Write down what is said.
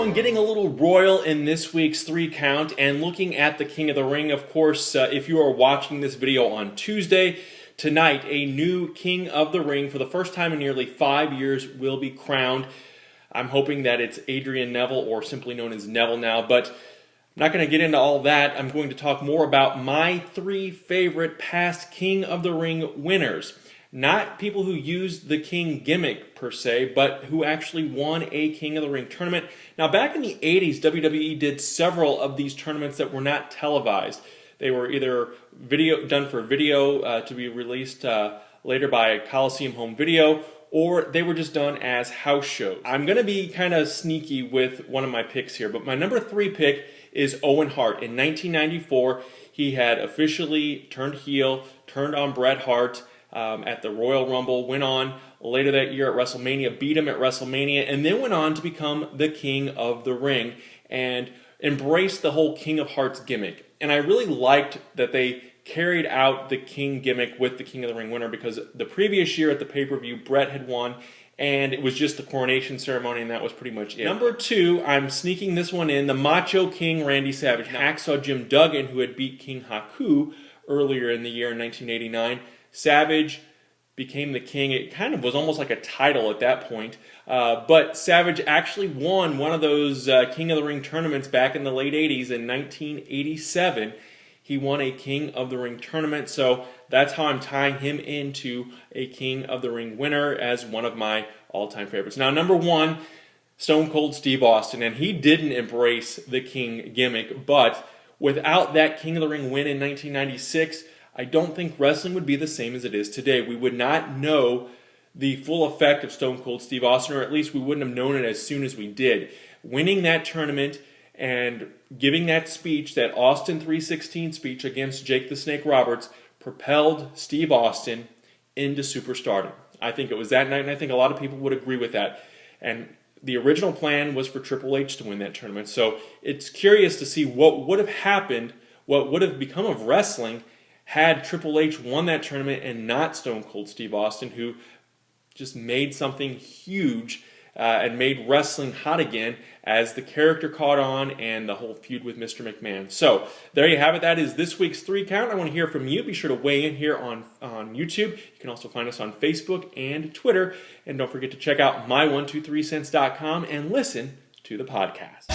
everyone, getting a little royal in this week's 3 count and looking at the King of the Ring. Of course, if you are watching this video on Tuesday, tonight a new King of the Ring for the first time in nearly 5 years will be crowned. I'm hoping that it's Adrian Neville, or simply known as Neville now, but I'm not going to get into all that. I'm going to talk more about my 3 favorite past King of the Ring winners. Not people who used the King gimmick per se, but who actually won a King of the Ring tournament. Now, back in the 80s, WWE did several of these tournaments that were not televised. They were either done for video to be released later by Coliseum Home Video, or they were just done as house shows. I'm going to be kind of sneaky with one of my picks here, but my number 3 pick is Owen Hart. In 1994, he had officially turned heel, turned on Bret Hart at the Royal Rumble, went on later that year at WrestleMania, beat him at WrestleMania, and then went on to become the King of the Ring and embraced the whole King of Hearts gimmick. And I really liked that they carried out the King gimmick with the King of the Ring winner, because the previous year at the pay-per-view, Bret had won, and it was just the coronation ceremony, and that was pretty much it. Number 2, I'm sneaking this one in, the Macho King Randy Savage. Hacksaw Jim Duggan, who had beat King Haku earlier in the year in 1989. Savage became the king. It kind of was almost like a title at that point. But Savage actually won one of those King of the Ring tournaments back in the late 80s in 1987. He won a King of the Ring tournament, so that's how I'm tying him into a King of the Ring winner as one of my all-time favorites. Now, number 1, Stone Cold Steve Austin, and he didn't embrace the King gimmick, but without that King of the Ring win in 1996, I don't think wrestling would be the same as it is today. We would not know the full effect of Stone Cold Steve Austin, or at least we wouldn't have known it as soon as we did. Winning that tournament and giving that speech, that Austin 3:16 speech against Jake the Snake Roberts, propelled Steve Austin into superstardom. I think it was that night, and I think a lot of people would agree with that. And the original plan was for Triple H to win that tournament. So it's curious to see what would have happened, what would have become of wrestling had Triple H won that tournament and not Stone Cold Steve Austin, who just made something huge and made wrestling hot again as the character caught on and the whole feud with Mr. McMahon. So there you have it. That is this week's 3 count. I want to hear from you. Be sure to weigh in here on YouTube. You can also find us on Facebook and Twitter. And don't forget to check out my123cents.com and listen to the podcast.